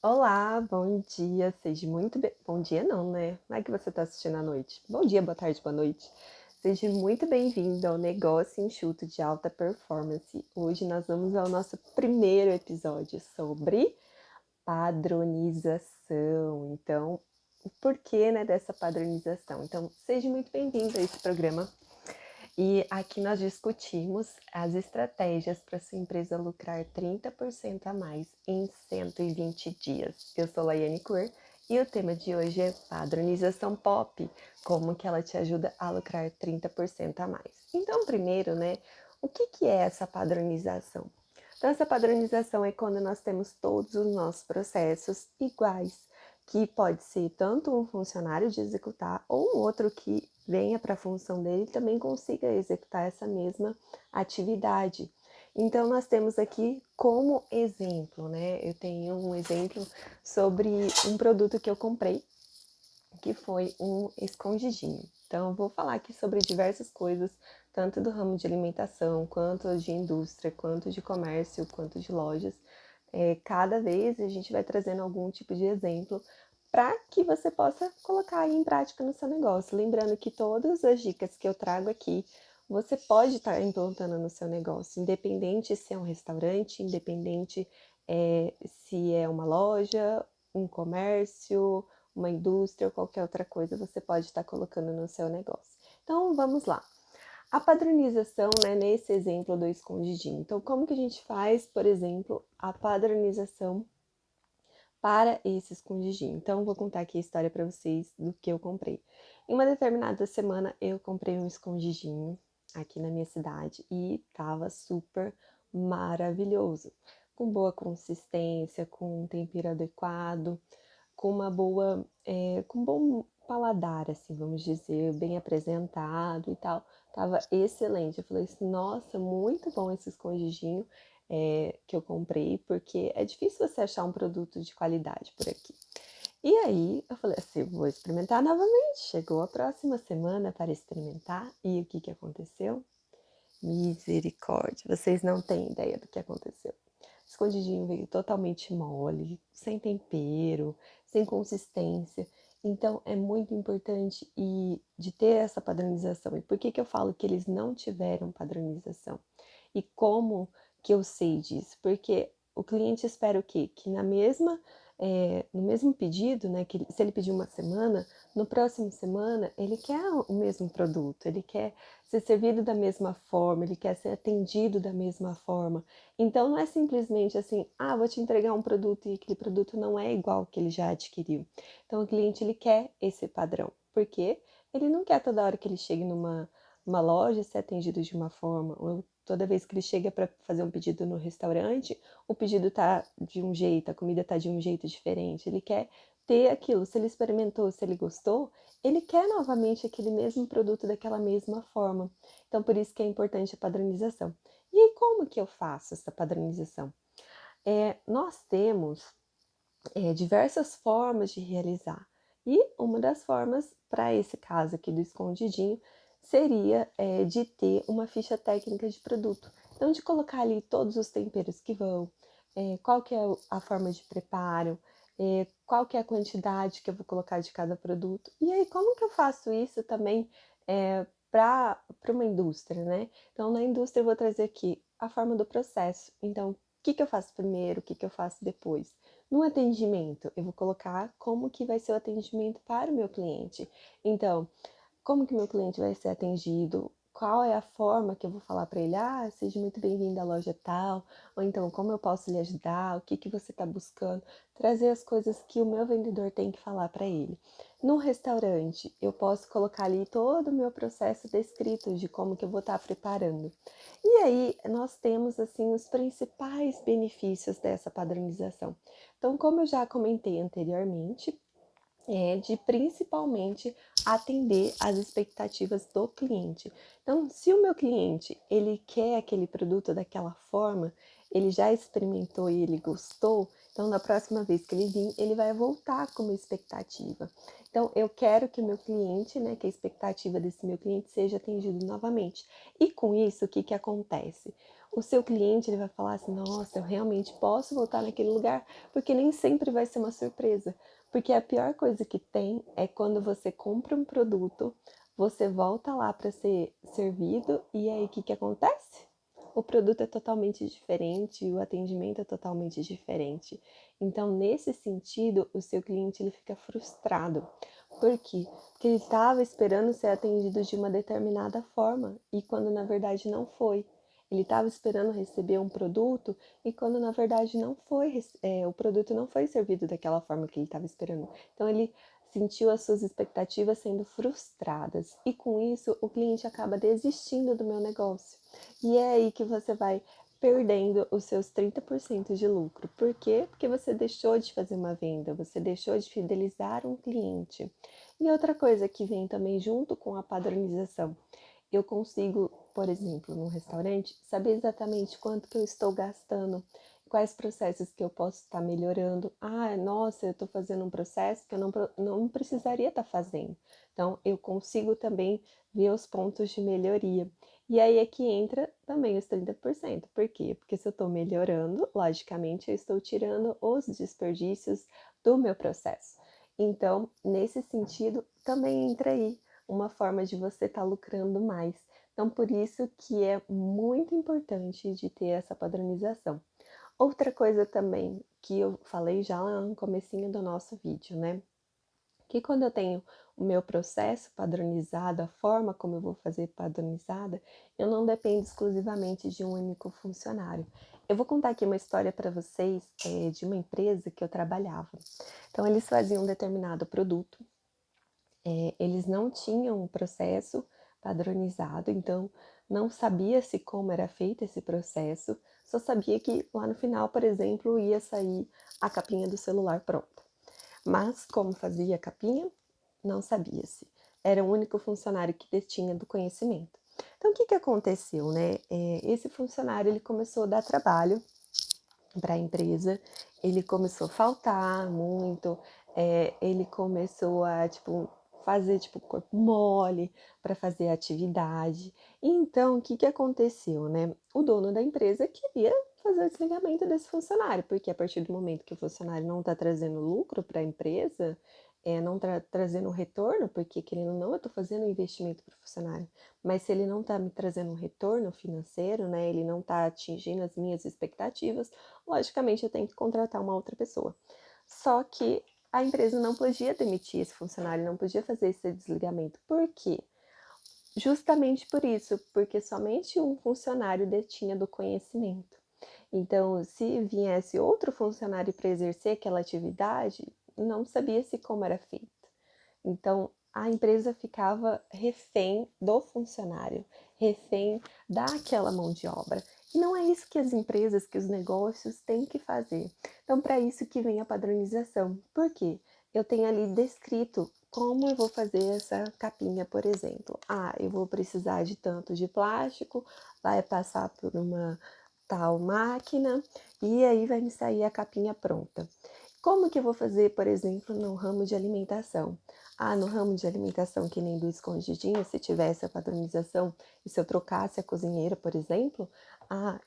Olá, bom dia, seja muito bem. Bom dia não, né? Não é que você está assistindo à noite. Bom dia, boa tarde, boa noite. Seja muito bem-vindo ao Negócio Enxuto de Alta Performance. Hoje nós vamos ao nosso primeiro episódio sobre padronização. Então, o porquê, né, dessa padronização? Então, seja muito bem-vindo a esse programa. E aqui nós discutimos as estratégias para sua empresa lucrar 30% a mais em 120 dias. Eu sou Laiane Coeur e o tema de hoje é padronização pop, como que ela te ajuda a lucrar 30% a mais. Então, primeiro, né, o que é essa padronização? Então, essa padronização é quando nós temos todos os nossos processos iguais, que pode ser tanto um funcionário de executar ou um outro que venha para a função dele também consiga executar essa mesma atividade. Então, nós temos aqui como exemplo, né? Eu tenho um exemplo sobre um produto que eu comprei, que foi um escondidinho. Então, eu vou falar aqui sobre diversas coisas, tanto do ramo de alimentação, quanto de indústria, quanto de comércio, quanto de lojas. Cada vez a gente vai trazendo algum tipo de exemplo para que você possa colocar aí em prática no seu negócio. Lembrando que todas as dicas que eu trago aqui, você pode estar implantando no seu negócio, independente se é um restaurante, independente se é uma loja, um comércio, uma indústria ou qualquer outra coisa, você pode estar colocando no seu negócio. Então, vamos lá. A padronização, né, nesse exemplo do escondidinho. Então, como que a gente faz, por exemplo, a padronização para esse escondidinho? Então, vou contar aqui a história para vocês do que eu comprei. Em uma determinada semana, eu comprei um escondidinho aqui na minha cidade e tava super maravilhoso, com boa consistência, com um tempero adequado, com uma boa, com bom paladar, assim, vamos dizer, bem apresentado e tal. Tava excelente. Eu falei assim, nossa, muito bom esse escondidinho que eu comprei, porque é difícil você achar um produto de qualidade por aqui. E aí eu falei assim, vou experimentar novamente. Chegou a próxima semana para experimentar e o que que aconteceu? Misericórdia, vocês não têm ideia do que aconteceu. O escondidinho veio totalmente mole, sem tempero, sem consistência. Então é muito importante de ter essa padronização. E por que que eu falo que eles não tiveram padronização? E como que eu sei disso? Porque o cliente espera o quê? Que no mesmo pedido, né? Que se ele pedir uma semana, no próximo semana ele quer o mesmo produto, ele quer ser servido da mesma forma, ele quer ser atendido da mesma forma. Então não é simplesmente assim, vou te entregar um produto e aquele produto não é igual ao que ele já adquiriu. Então o cliente ele quer esse padrão, porque ele não quer toda hora que ele chegue numa loja ser atendido de uma forma, ou toda vez que ele chega para fazer um pedido no restaurante, o pedido tá de um jeito, a comida tá de um jeito diferente. Ele quer ter aquilo, se ele experimentou, se ele gostou, ele quer novamente aquele mesmo produto daquela mesma forma. Então, por isso que é importante a padronização. E aí, como que eu faço essa padronização? Nós temos diversas formas de realizar. E uma das formas, para esse caso aqui do escondidinho, seria de ter uma ficha técnica de produto. Então, de colocar ali todos os temperos que vão, qual que é a forma de preparo, qual que é a quantidade que eu vou colocar de cada produto. E aí, como que eu faço isso também para uma indústria, né? Então, na indústria eu vou trazer aqui a forma do processo. Então, o que que eu faço primeiro, o que que eu faço depois. No atendimento, eu vou colocar como que vai ser o atendimento para o meu cliente. Então, como que meu cliente vai ser atendido? Qual é a forma que eu vou falar para ele? Seja muito bem-vindo à loja tal. Ou então, como eu posso lhe ajudar? O que que você está buscando? Trazer as coisas que o meu vendedor tem que falar para ele. No restaurante, eu posso colocar ali todo o meu processo descrito de como que eu vou estar preparando. E aí, nós temos, assim, os principais benefícios dessa padronização. Então, como eu já comentei anteriormente, de principalmente atender às expectativas do cliente. Então, se o meu cliente ele quer aquele produto daquela forma, ele já experimentou e ele gostou, então na próxima vez que ele vir, ele vai voltar com uma expectativa. Então eu quero que o meu cliente, né, que a expectativa desse meu cliente seja atendido novamente. E com isso, o que que acontece? O seu cliente ele vai falar assim: "Nossa, eu realmente posso voltar naquele lugar", porque nem sempre vai ser uma surpresa. Porque a pior coisa que tem é quando você compra um produto, você volta lá para ser servido e aí o que que acontece? O produto é totalmente diferente, o atendimento é totalmente diferente. Então, nesse sentido, o seu cliente ele fica frustrado. Por quê? Porque ele estava esperando ser atendido de uma determinada forma e quando na verdade não foi. Ele estava esperando receber um produto e quando na verdade não foi, o produto não foi servido daquela forma que ele estava esperando. Então ele sentiu as suas expectativas sendo frustradas e com isso o cliente acaba desistindo do meu negócio. E é aí que você vai perdendo os seus 30% de lucro. Por quê? Porque você deixou de fazer uma venda, você deixou de fidelizar um cliente. E outra coisa que vem também junto com a padronização, eu consigo, por exemplo, num restaurante, saber exatamente quanto que eu estou gastando, quais processos que eu posso estar melhorando. Ah, nossa, eu estou fazendo um processo que eu não precisaria estar fazendo. Então, eu consigo também ver os pontos de melhoria. E aí é que entra também os 30%. Por quê? Porque se eu estou melhorando, logicamente eu estou tirando os desperdícios do meu processo. Então, nesse sentido, também entra aí uma forma de você estar lucrando mais. Então, por isso que é muito importante de ter essa padronização. Outra coisa também que eu falei já lá no comecinho do nosso vídeo, né? Que quando eu tenho o meu processo padronizado, a forma como eu vou fazer padronizada, eu não dependo exclusivamente de um único funcionário. Eu vou contar aqui uma história para vocês de uma empresa que eu trabalhava. Então, eles faziam um determinado produto, eles não tinham um processo padronizado, então não sabia-se como era feito esse processo, só sabia que lá no final, por exemplo, ia sair a capinha do celular pronta. Mas como fazia a capinha, não sabia-se. Era o único funcionário que detinha do conhecimento. Então, o que que aconteceu, né? Esse funcionário ele começou a dar trabalho para a empresa, ele começou a faltar muito, ele começou a, tipo, fazer, tipo, corpo mole para fazer a atividade. Então, o que que aconteceu, né? O dono da empresa queria fazer o desligamento desse funcionário, porque a partir do momento que o funcionário não está trazendo lucro para a empresa, não está trazendo retorno, porque querendo ou não, eu estou fazendo um investimento para o funcionário, mas se ele não está me trazendo um retorno financeiro, né, ele não está atingindo as minhas expectativas, logicamente eu tenho que contratar uma outra pessoa. Só que a empresa não podia demitir esse funcionário, não podia fazer esse desligamento. Por quê? Justamente por isso, porque somente um funcionário detinha do conhecimento. Então, se viesse outro funcionário para exercer aquela atividade, não sabia-se como era feito. Então, a empresa ficava refém do funcionário, refém daquela mão de obra. E não é isso que as empresas, que os negócios têm que fazer. Então, para isso que vem a padronização. Por quê? Eu tenho ali descrito como eu vou fazer essa capinha, por exemplo. Ah, eu vou precisar de tanto de plástico, vai passar por uma tal máquina e aí vai me sair a capinha pronta. Como que eu vou fazer, por exemplo, no ramo de alimentação? Ah, no ramo de alimentação, que nem do escondidinho, se tivesse a padronização, e se eu trocasse a cozinheira, por exemplo,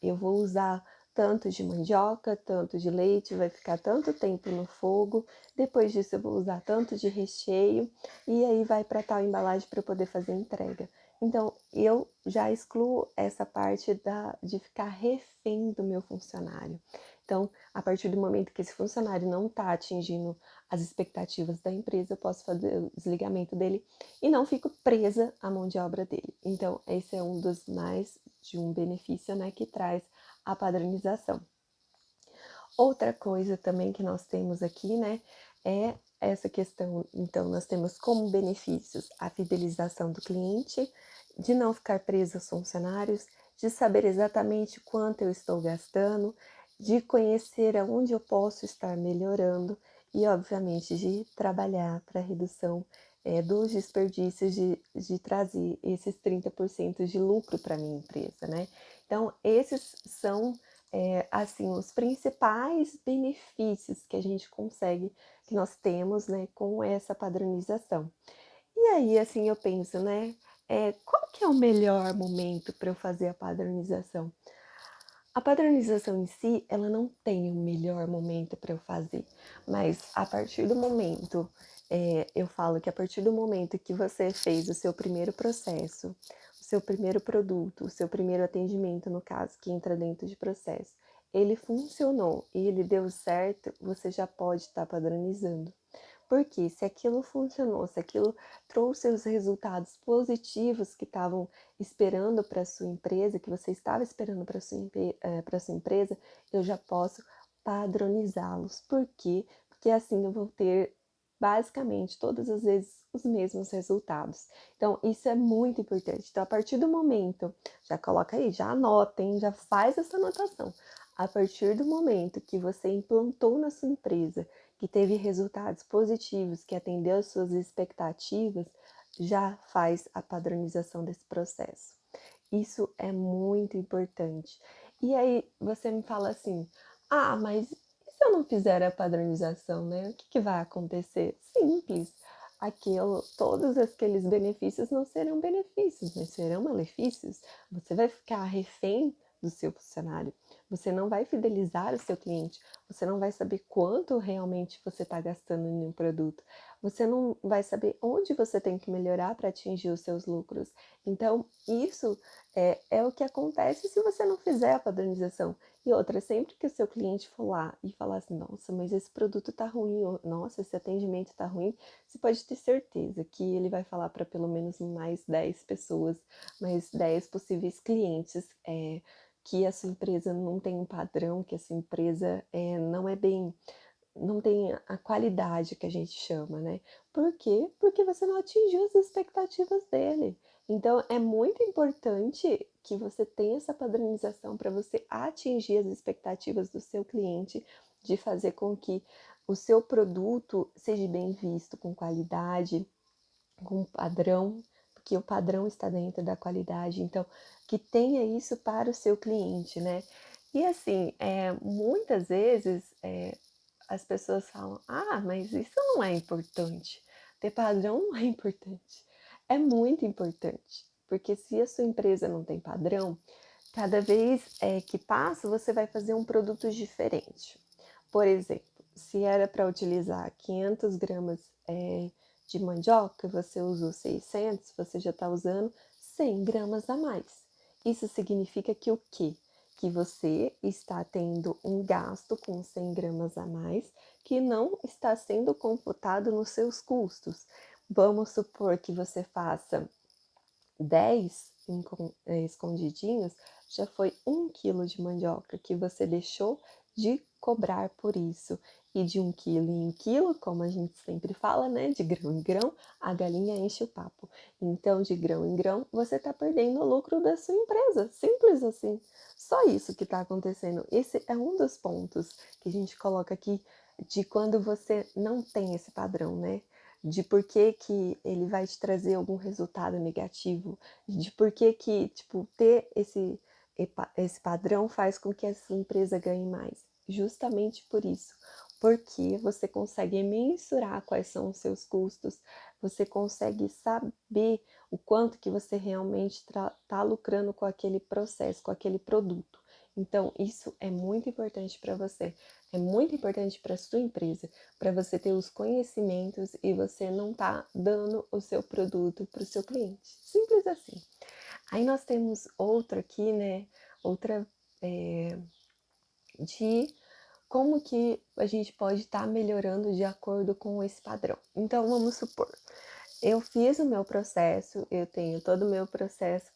eu vou usar tanto de mandioca, tanto de leite, vai ficar tanto tempo no fogo, depois disso eu vou usar tanto de recheio, e aí vai para tal embalagem para eu poder fazer entrega. Então, eu já excluo essa parte de ficar refém do meu funcionário. Então, a partir do momento que esse funcionário não está atingindo as expectativas da empresa, eu posso fazer o desligamento dele e não fico presa à mão de obra dele. Então, esse é um dos mais de um benefício, né, que traz a padronização. Outra coisa também que nós temos aqui, né, é essa questão. Então, nós temos como benefícios a fidelização do cliente, de não ficar preso aos funcionários, de saber exatamente quanto eu estou gastando, de conhecer aonde eu posso estar melhorando e, obviamente, de trabalhar para a redução dos desperdícios, de trazer esses 30% de lucro para a minha empresa, né? Então, esses são assim, os principais benefícios que a gente consegue, que nós temos, né, com essa padronização. E aí, assim, eu penso, né, qual que é o melhor momento para eu fazer a padronização? A padronização em si, ela não tem o melhor momento para eu fazer, mas a partir do momento, eu falo que a partir do momento que você fez o seu primeiro processo, o seu primeiro produto, o seu primeiro atendimento, no caso, que entra dentro de processo, ele funcionou e ele deu certo, você já pode estar padronizando. Porque se aquilo funcionou, se aquilo trouxe os resultados positivos que estavam esperando para a sua empresa, que você estava esperando para a sua empresa, eu já posso padronizá-los. Por quê? Porque assim eu vou ter basicamente todas as vezes os mesmos resultados. Então, isso é muito importante. Então, a partir do momento, já coloca aí, já anotem, já faz essa anotação. A partir do momento que você implantou na sua empresa, que teve resultados positivos, que atendeu às suas expectativas, já faz a padronização desse processo. Isso é muito importante. E aí você me fala assim: ah, mas e se eu não fizer a padronização, né? O que vai acontecer? Simples. Todos aqueles benefícios não serão benefícios, mas serão malefícios. Você vai ficar refém do seu funcionário. Você não vai fidelizar o seu cliente. Você não vai saber quanto realmente você está gastando em um produto. Você não vai saber onde você tem que melhorar para atingir os seus lucros. Então, isso é o que acontece se você não fizer a padronização. E outra, sempre que o seu cliente for lá e falar assim, nossa, mas esse produto tá ruim, ou nossa, esse atendimento tá ruim, você pode ter certeza que ele vai falar para pelo menos mais 10 pessoas, mais 10 possíveis clientes, que a sua empresa não tem um padrão, que a sua empresa não é bem, não tem a qualidade que a gente chama, né? Por quê? Porque você não atingiu as expectativas dele. Então, é muito importante que você tenha essa padronização para você atingir as expectativas do seu cliente, de fazer com que o seu produto seja bem visto, com qualidade, com padrão, porque o padrão está dentro da qualidade. Então, que tenha isso para o seu cliente, né? E assim, muitas vezes as pessoas falam: ah, mas isso não é importante. Ter padrão não é importante. É muito importante, porque se a sua empresa não tem padrão, cada vez que passa, você vai fazer um produto diferente. Por exemplo, se era para utilizar 500 gramas de mandioca, você usou 600, você já está usando 100 gramas a mais. Isso significa que o quê? Que você está tendo um gasto com 100 gramas a mais que não está sendo computado nos seus custos. Vamos supor que você faça 10 escondidinhos, já foi 1 quilo de mandioca que você deixou de cobrar por isso. E de 1 quilo em 1 quilo, como a gente sempre fala, né? De grão em grão, a galinha enche o papo. Então, de grão em grão, você está perdendo o lucro da sua empresa. Simples assim. Só isso que está acontecendo. Esse é um dos pontos que a gente coloca aqui de quando você não tem esse padrão, né? De por que que ele vai te trazer algum resultado negativo, de por que que, tipo, ter esse padrão faz com que essa empresa ganhe mais. Justamente por isso, porque você consegue mensurar quais são os seus custos, você consegue saber o quanto que você realmente está lucrando com aquele processo, com aquele produto. Então, isso é muito importante para você, é muito importante para a sua empresa, para você ter os conhecimentos e você não tá dando o seu produto para o seu cliente. Simples assim. Aí nós temos outra aqui, né? Outra de como que a gente pode estar melhorando de acordo com esse padrão. Então, vamos supor, eu fiz o meu processo, eu tenho todo o meu processo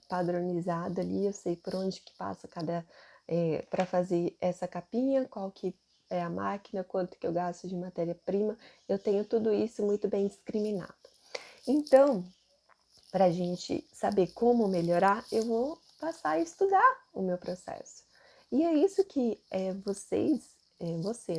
padronizado ali, eu sei por onde que passa cada para fazer essa capinha, qual que é a máquina, quanto que eu gasto de matéria-prima, eu tenho tudo isso muito bem discriminado. Então, para a gente saber como melhorar, eu vou passar a estudar o meu processo. E é isso que você,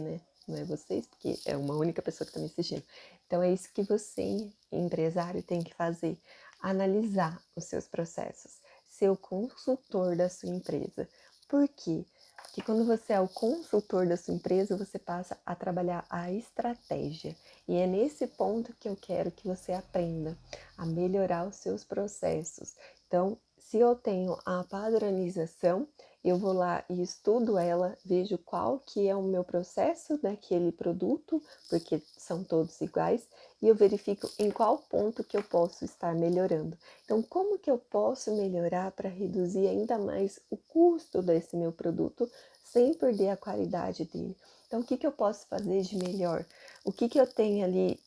né? Não é vocês, porque é uma única pessoa que está me assistindo. Então, é isso que você, empresário, tem que fazer: analisar os seus processos, ser o consultor da sua empresa. Por quê? que quando você é o consultor da sua empresa, você passa a trabalhar a estratégia. E é nesse ponto que eu quero que você aprenda a melhorar os seus processos. Então, se eu tenho a padronização, eu vou lá e estudo ela, vejo qual que é o meu processo daquele produto, porque são todos iguais, e eu verifico em qual ponto que eu posso estar melhorando. Então, como que eu posso melhorar para reduzir ainda mais o custo desse meu produto sem perder a qualidade dele? Então, o que eu posso fazer de melhor? O que eu tenho ali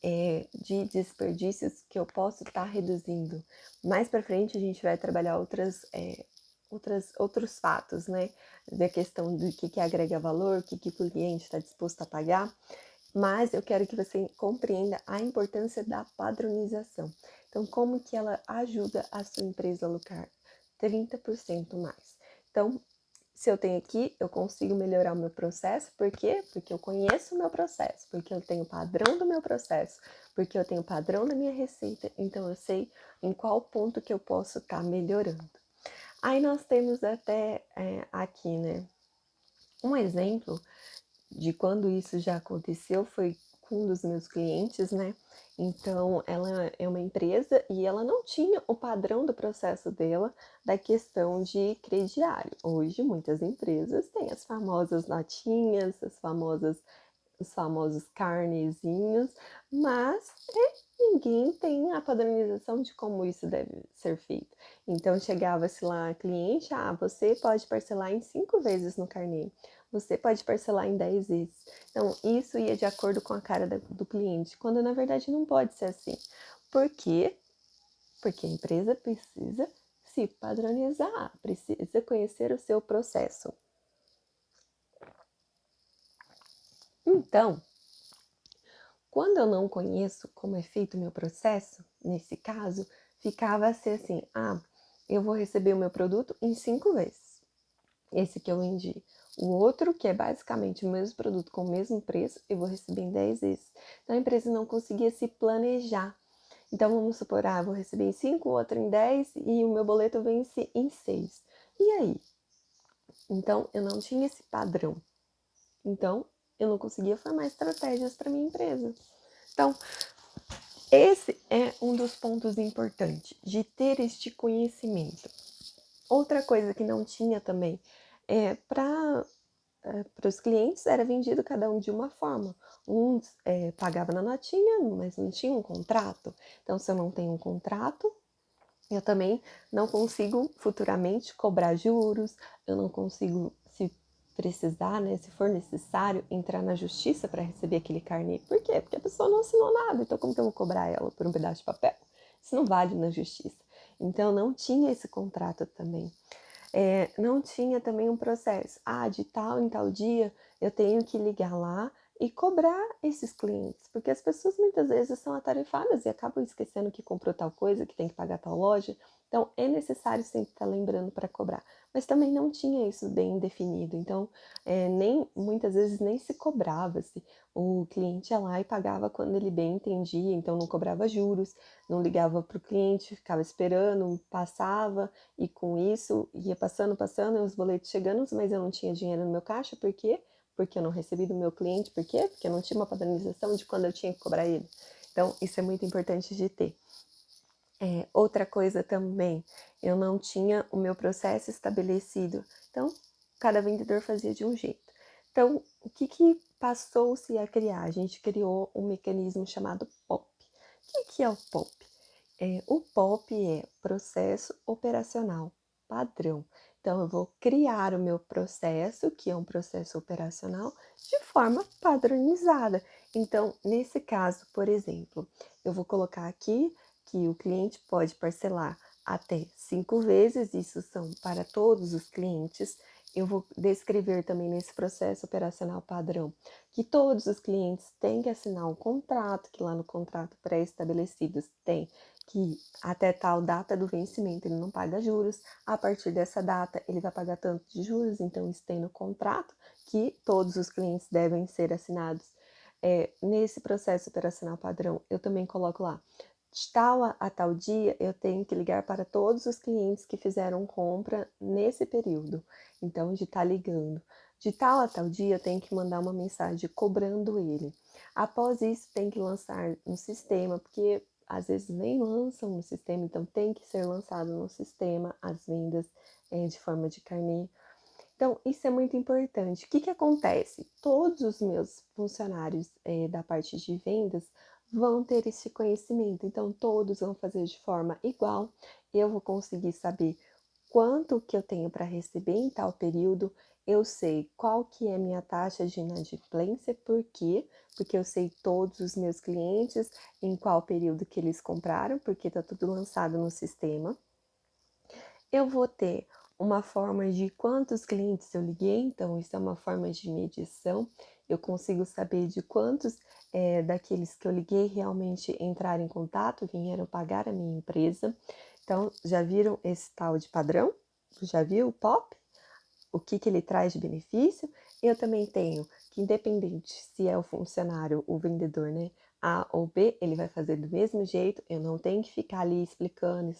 de desperdícios que eu posso estar reduzindo? Mais para frente a gente vai trabalhar outros fatos, né? Da questão do que agrega valor, o que o cliente está disposto a pagar. Mas eu quero que você compreenda a importância da padronização. Então, como que ela ajuda a sua empresa a lucrar 30% mais? Então, se eu tenho aqui, eu consigo melhorar o meu processo. Por quê? Porque eu conheço o meu processo, porque eu tenho o padrão do meu processo, porque eu tenho o padrão da minha receita, então eu sei em qual ponto que eu posso estar melhorando. Aí nós temos até aqui, né, um exemplo de quando isso já aconteceu foi com um dos meus clientes, né? Então, ela é uma empresa e ela não tinha o padrão do processo dela da questão de crediário. Hoje, muitas empresas têm as famosas notinhas, os famosos carnezinhos, mas ninguém tem a padronização de como isso deve ser feito. Então chegava-se lá a cliente, você pode parcelar em 5 vezes no carnê, você pode parcelar em 10 vezes. Então isso ia de acordo com a cara do cliente, quando na verdade não pode ser assim. Por quê? Porque a empresa precisa se padronizar, precisa conhecer o seu processo. Então, quando eu não conheço como é feito o meu processo, nesse caso, ficava assim, eu vou receber o meu produto em 5 vezes. Esse que eu vendi. O outro, que é basicamente o mesmo produto com o mesmo preço, eu vou receber em 10 vezes. Então a empresa não conseguia se planejar. Então vamos supor, eu vou receber em 5, o outro em 10 e o meu boleto vence em 6. E aí? Então eu não tinha esse padrão. Então eu não conseguia formar estratégias para minha empresa. Então, esse é um dos pontos importantes, de ter este conhecimento. Outra coisa que não tinha também, para os clientes era vendido cada um de uma forma. Uns pagava na notinha, mas não tinha um contrato. Então, se eu não tenho um contrato, eu também não consigo futuramente cobrar juros, eu não consigo, se precisar, né, se for necessário, entrar na justiça para receber aquele carnê. Por quê? Porque a pessoa não assinou nada, então como que eu vou cobrar ela por um pedaço de papel? Isso não vale na justiça. Então não tinha esse contrato também. Não tinha também um processo. De tal em tal dia eu tenho que ligar lá e cobrar esses clientes, porque as pessoas muitas vezes são atarefadas e acabam esquecendo que comprou tal coisa, que tem que pagar tal loja. Então é necessário sempre estar lembrando para cobrar. Mas também não tinha isso bem definido. Então nem muitas vezes nem se cobrava se o cliente ia lá e pagava quando ele bem entendia, então não cobrava juros, não ligava para o cliente, ficava esperando, passava e com isso ia passando, os boletos chegando, mas eu não tinha dinheiro no meu caixa, por quê? Porque eu não recebi do meu cliente, por quê? Porque eu não tinha uma padronização de quando eu tinha que cobrar ele. Então, isso é muito importante de ter. Outra coisa também, eu não tinha o meu processo estabelecido. Então, cada vendedor fazia de um jeito. Então, o que passou-se a criar? A gente criou um mecanismo chamado POP. O que é o POP? O POP é processo operacional padrão. Então, eu vou criar o meu processo, que é um processo operacional, de forma padronizada. Então, nesse caso, por exemplo, eu vou colocar aqui que o cliente pode parcelar até 5 vezes, isso são para todos os clientes. Eu vou descrever também nesse processo operacional padrão que todos os clientes têm que assinar um contrato, que lá no contrato pré-estabelecido tem que até tal data do vencimento ele não paga juros, a partir dessa data ele vai pagar tanto de juros, então isso tem no contrato que todos os clientes devem ser assinados. Nesse processo operacional padrão, eu também coloco lá, de tal a tal dia eu tenho que ligar para todos os clientes que fizeram compra nesse período, então de estar ligando. De tal a tal dia eu tenho que mandar uma mensagem cobrando ele. Após isso, tem que lançar no sistema, porque às vezes nem lançam no sistema, então tem que ser lançado no sistema as vendas de forma de carnê. Então, isso é muito importante. O que acontece? Todos os meus funcionários da parte de vendas vão ter esse conhecimento, então todos vão fazer de forma igual. Eu vou conseguir saber quanto que eu tenho para receber em tal período, eu sei qual que é a minha taxa de inadimplência, por quê? Porque eu sei todos os meus clientes, em qual período que eles compraram, porque está tudo lançado no sistema. Eu vou ter uma forma de quantos clientes eu liguei, então isso é uma forma de medição. Eu consigo saber de quantos daqueles que eu liguei realmente entraram em contato, vieram pagar a minha empresa. Então, já viram esse tal de padrão? Já viu o POP? O que ele traz de benefício? Eu também tenho que, independente se é o funcionário, o vendedor, né? A ou B, ele vai fazer do mesmo jeito, eu não tenho que ficar ali explicando,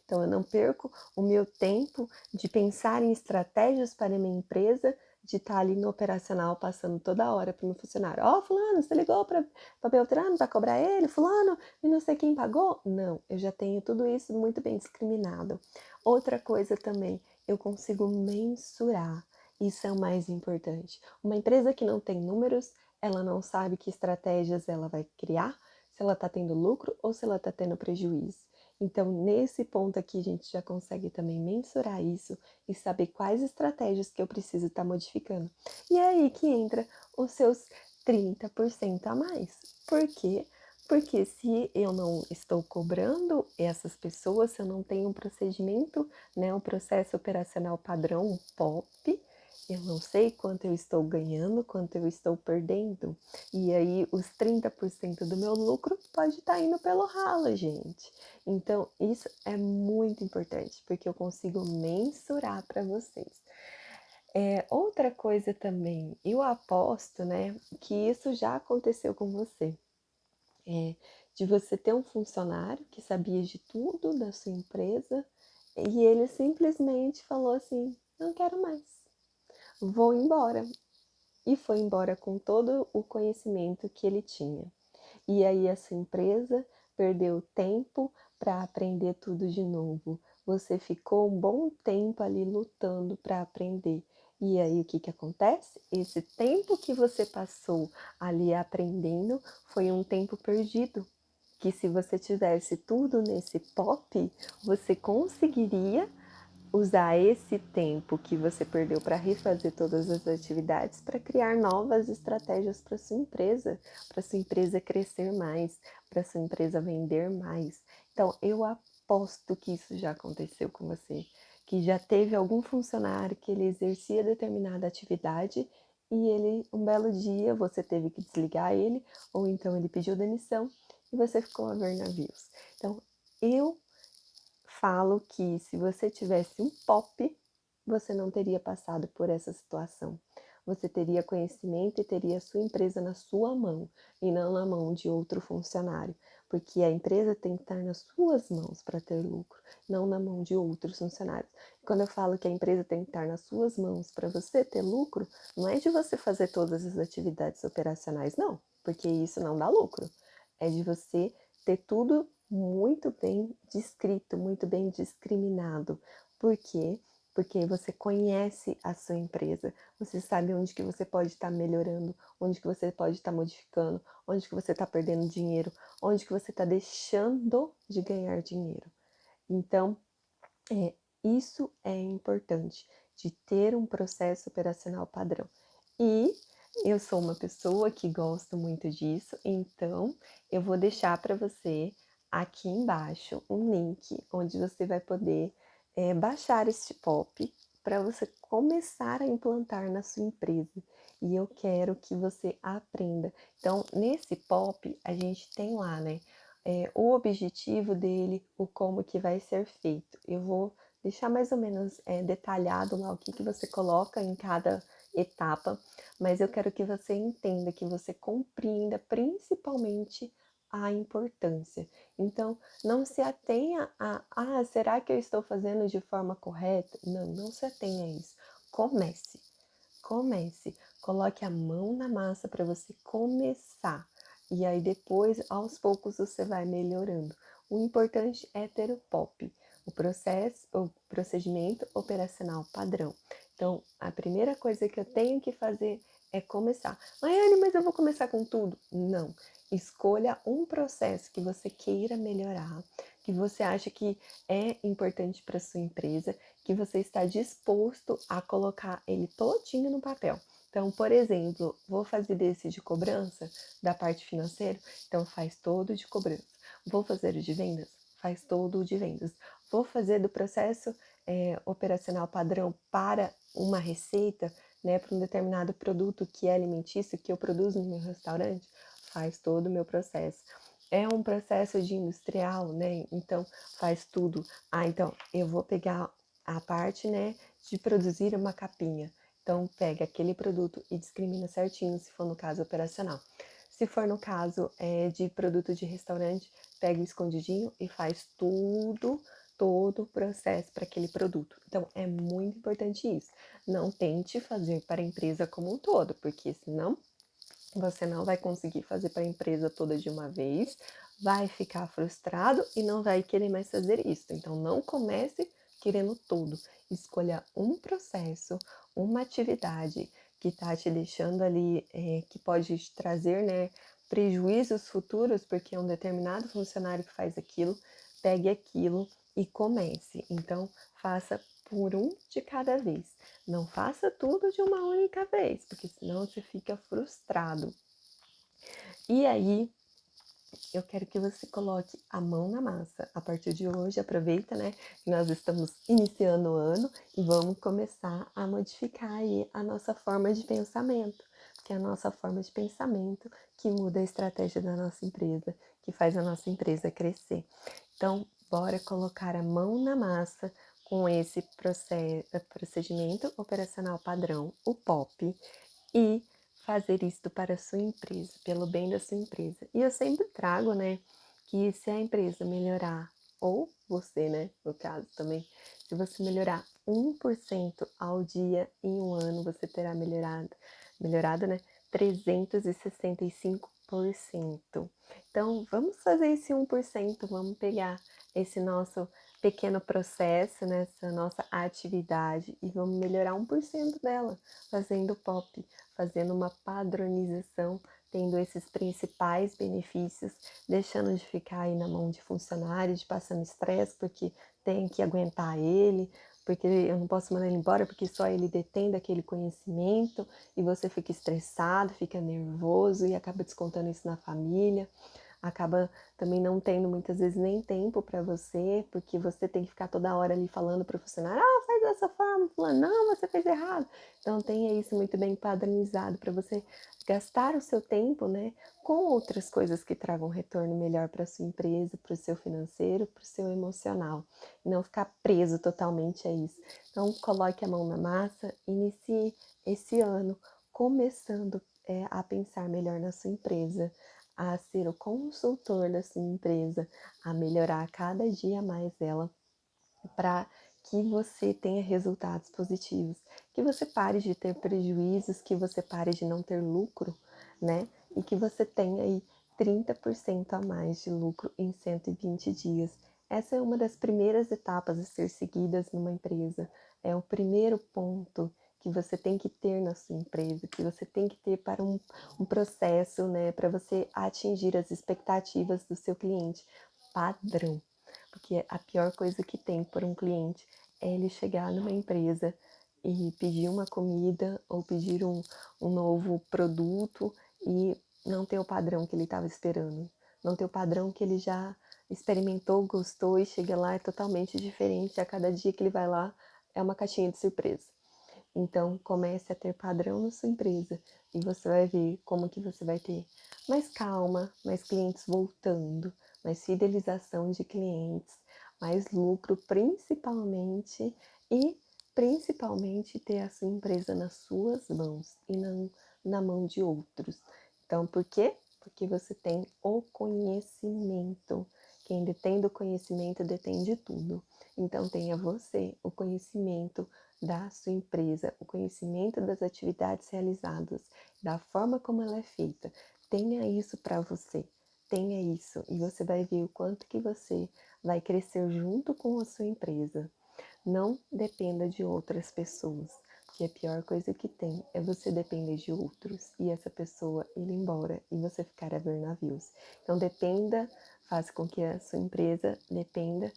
então eu não perco o meu tempo de pensar em estratégias para a minha empresa, de estar ali no operacional passando toda hora para o meu funcionário. Ó, fulano, você ligou para Beltrano para cobrar ele? Fulano, e não sei quem pagou? Não, eu já tenho tudo isso muito bem discriminado. Outra coisa também, eu consigo mensurar. Isso é o mais importante. Uma empresa que não tem números, ela não sabe que estratégias ela vai criar, se ela está tendo lucro ou se ela está tendo prejuízo. Então, nesse ponto aqui, a gente já consegue também mensurar isso e saber quais estratégias que eu preciso estar modificando. E é aí que entra os seus 30% a mais. Por quê? Porque se eu não estou cobrando essas pessoas, se eu não tenho um procedimento, né, um processo operacional padrão, um POP, eu não sei quanto eu estou ganhando, quanto eu estou perdendo. E aí os 30% do meu lucro pode estar indo pelo ralo, gente. Então, isso é muito importante, porque eu consigo mensurar para vocês. Outra coisa também, eu aposto, né, que isso já aconteceu com você. De você ter um funcionário que sabia de tudo da sua empresa e ele simplesmente falou assim: não quero mais, vou embora. E foi embora com todo o conhecimento que ele tinha. E aí essa empresa perdeu tempo para aprender tudo de novo. Você ficou um bom tempo ali lutando para aprender. E aí o que acontece? Esse tempo que você passou ali aprendendo foi um tempo perdido. Que se você tivesse tudo nesse pop, você conseguiria usar esse tempo que você perdeu para refazer todas as atividades para criar novas estratégias para sua empresa crescer mais, para sua empresa vender mais. Então, eu aposto que isso já aconteceu com você, que já teve algum funcionário que ele exercia determinada atividade e ele, um belo dia, você teve que desligar ele, ou então ele pediu demissão e você ficou a ver navios. Então, eu falo que se você tivesse um POP, você não teria passado por essa situação. Você teria conhecimento e teria a sua empresa na sua mão e não na mão de outro funcionário, porque a empresa tem que estar nas suas mãos para ter lucro, não na mão de outros funcionários. Quando eu falo que a empresa tem que estar nas suas mãos para você ter lucro, não é de você fazer todas as atividades operacionais, não, porque isso não dá lucro. É de você ter tudo muito bem descrito, muito bem discriminado. Por quê? Porque você conhece a sua empresa, você sabe onde que você pode estar melhorando, onde que você pode estar modificando, onde que você está perdendo dinheiro, onde que você está deixando de ganhar dinheiro. Então, isso é importante, de ter um processo operacional padrão. E eu sou uma pessoa que gosto muito disso, então eu vou deixar para você aqui embaixo um link onde você vai poder baixar este POP para você começar a implantar na sua empresa. E eu quero que você aprenda. Então, nesse POP, a gente tem lá, né? O objetivo dele, o como que vai ser feito. Eu vou deixar mais ou menos detalhado lá o que você coloca em cada etapa, mas eu quero que você entenda, que você compreenda principalmente a importância. Então, não se atenha será que eu estou fazendo de forma correta? Não, não se atenha a isso. Comece. comece, coloque a mão na massa para você começar. E aí depois, aos poucos, você vai melhorando. O importante é ter o POP, o procedimento operacional padrão. Então, a primeira coisa que eu tenho que fazer é começar. Maiane, mas eu vou começar com tudo? Não. Escolha um processo que você queira melhorar, que você acha que é importante para sua empresa, que você está disposto a colocar ele todinho no papel. Então, por exemplo, vou fazer desse de cobrança da parte financeira, então faz todo de cobrança. Vou fazer o de vendas, faz todo o de vendas. Vou fazer do processo operacional padrão para uma receita, né, para um determinado produto que é alimentício, que eu produzo no meu restaurante, faz todo o meu processo. É um processo de industrial, né? Então faz tudo. Ah, então eu vou pegar a parte, né, de produzir uma capinha. Então pega aquele produto e discrimina certinho, se for no caso operacional. Se for no caso de produto de restaurante, pega o escondidinho e faz tudo, todo o processo para aquele produto. Então é muito importante isso. Não tente fazer para a empresa como um todo, porque senão você não vai conseguir fazer para a empresa toda de uma vez, vai ficar frustrado e não vai querer mais fazer isso. Então, não comece querendo tudo. Escolha um processo, uma atividade que está te deixando ali, que pode te trazer, né, prejuízos futuros, porque é um determinado funcionário que faz aquilo, pegue aquilo e comece. Então, faça por um de cada vez. Não faça tudo de uma única vez, porque senão você fica frustrado. E aí, eu quero que você coloque a mão na massa. A partir de hoje, aproveita, né, que nós estamos iniciando o ano e vamos começar a modificar aí a nossa forma de pensamento, porque é a nossa forma de pensamento que muda a estratégia da nossa empresa, que faz a nossa empresa crescer. Então, bora colocar a mão na massa com esse procedimento operacional padrão, o POP, e fazer isto para a sua empresa, pelo bem da sua empresa. E eu sempre trago, né, que se a empresa melhorar, ou você, né, no caso também, se você melhorar 1% ao dia em um ano, você terá melhorado, né, 365%. Então, vamos fazer esse 1%, vamos pegar esse nosso pequeno processo, nessa nossa atividade e vamos melhorar 1% dela, fazendo POP, fazendo uma padronização, tendo esses principais benefícios, deixando de ficar aí na mão de funcionário, de passando estresse, porque tem que aguentar ele, porque eu não posso mandar ele embora, porque só ele detém daquele conhecimento, e você fica estressado, fica nervoso e acaba descontando isso na família. Acaba também não tendo muitas vezes nem tempo para você, porque você tem que ficar toda hora ali falando para o funcionário, faz dessa forma, fulano, não, você fez errado. Então tenha isso muito bem padronizado para você gastar o seu tempo, né, com outras coisas que tragam retorno melhor para sua empresa, para o seu financeiro, para o seu emocional, e não ficar preso totalmente a isso. Então coloque a mão na massa, inicie esse ano começando a pensar melhor na sua empresa, a ser o consultor da sua empresa, a melhorar cada dia mais ela, para que você tenha resultados positivos, que você pare de ter prejuízos, que você pare de não ter lucro, né? E que você tenha aí 30% a mais de lucro em 120 dias. Essa é uma das primeiras etapas a ser seguidas numa empresa. É o primeiro ponto que você tem que ter na sua empresa, que você tem que ter para um processo, né, para você atingir as expectativas do seu cliente padrão. Porque a pior coisa que tem por um cliente é ele chegar numa empresa e pedir uma comida ou pedir um novo produto e não ter o padrão que ele estava esperando. Não ter o padrão que ele já experimentou, gostou e chega lá é totalmente diferente. A cada dia que ele vai lá é uma caixinha de surpresa. Então comece a ter padrão na sua empresa e você vai ver como que você vai ter mais calma, mais clientes voltando, mais fidelização de clientes, mais lucro principalmente e principalmente ter a sua empresa nas suas mãos e não na mão de outros. Então, por quê? Porque você tem o conhecimento. Quem detém do conhecimento detém de tudo. Então tenha você o conhecimento da sua empresa, o conhecimento das atividades realizadas, da forma como ela é feita. Tenha isso para você, tenha isso e você vai ver o quanto que você vai crescer junto com a sua empresa. Não dependa de outras pessoas, porque a pior coisa que tem é você depender de outros e essa pessoa ir embora e você ficar a ver navios. Então dependa, faça com que a sua empresa dependa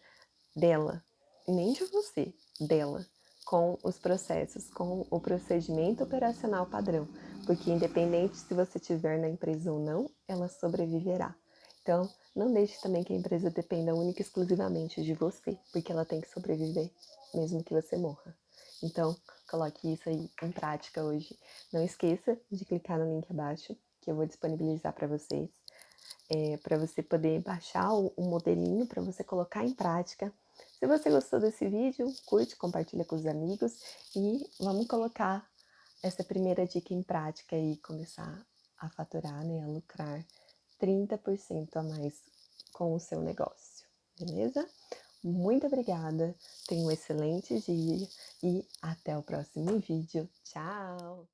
dela, e nem de você, dela, com os processos, com o procedimento operacional padrão, porque independente se você estiver na empresa ou não, ela sobreviverá. Então, não deixe também que a empresa dependa única e exclusivamente de você, porque ela tem que sobreviver, mesmo que você morra. Então, coloque isso aí em prática hoje. Não esqueça de clicar no link abaixo, que eu vou disponibilizar para vocês, para você poder baixar o modelinho, para você colocar em prática. Se você gostou desse vídeo, curte, compartilha com os amigos e vamos colocar essa primeira dica em prática e começar a faturar, né, a lucrar 30% a mais com o seu negócio, beleza? Muito obrigada, tenha um excelente dia e até o próximo vídeo. Tchau!